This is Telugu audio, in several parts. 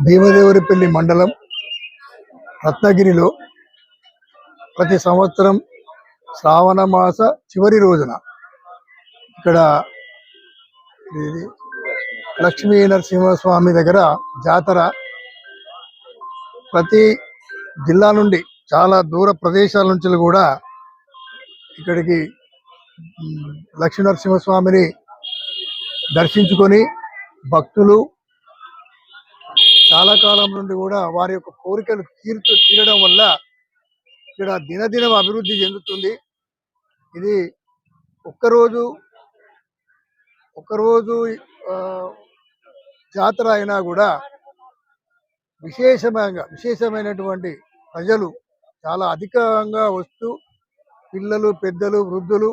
భీమదేవరపల్లి మండలం రత్నగిరిలో ప్రతి సంవత్సరం శ్రావణ మాస చివరి రోజున ఇక్కడ లక్ష్మీ నరసింహస్వామి దగ్గర జాతర. ప్రతి జిల్లా నుండి చాలా దూర ప్రదేశాల నుంచి కూడా ఇక్కడికి లక్ష్మీ నరసింహస్వామిని దర్శించుకొని భక్తులు చాలా కాలం నుండి కూడా వారి యొక్క కోరికలు తీరడం వల్ల ఇక్కడ దినదినం అభివృద్ధి చెందుతుంది. ఇది ఒక్కరోజు జాతర అయినా కూడా విశేషమైనటువంటి ప్రజలు చాలా అధికంగా వస్తూ పిల్లలు, పెద్దలు, వృద్ధులు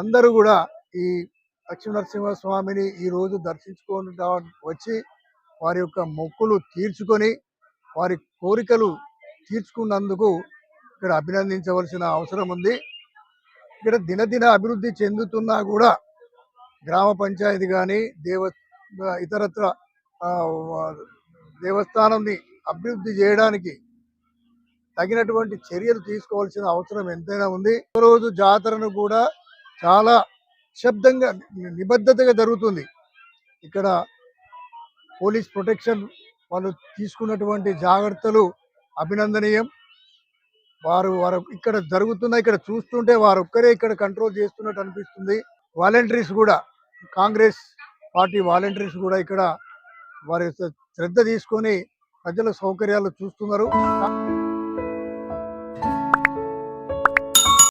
అందరూ కూడా ఈ లక్ష్మీనరసింహస్వామిని ఈరోజు దర్శించుకొని వచ్చి వారి యొక్క మొక్కులు తీర్చుకొని వారి కోరికలు తీర్చుకున్నందుకు ఇక్కడ అభినందించవలసిన అవసరం ఉంది. ఇక్కడ దినదిన అభివృద్ధి చెందుతున్నా కూడా గ్రామ పంచాయతీ కానీ ఇతరత్ర దేవస్థానాన్ని అభివృద్ధి చేయడానికి తగినటువంటి చర్యలు తీసుకోవాల్సిన అవసరం ఎంతైనా ఉంది. రోజు జాతరను కూడా చాలా నిశ్శబ్దంగా నిబద్ధతగా జరుగుతుంది. ఇక్కడ పోలీస్ ప్రొటెక్షన్ వాళ్ళు తీసుకున్నటువంటి జాగ్రత్తలు అభినందనీయం. వారు ఇక్కడ చూస్తుంటే వారు ఒక్కరే ఇక్కడ కంట్రోల్ చేస్తున్నట్టు అనిపిస్తుంది. వాలంటీర్స్ కూడా, కాంగ్రెస్ పార్టీ వాలంటీర్స్ కూడా ఇక్కడ వారి శ్రద్ధ తీసుకొని ప్రజల సౌకర్యాలు చూస్తున్నారు.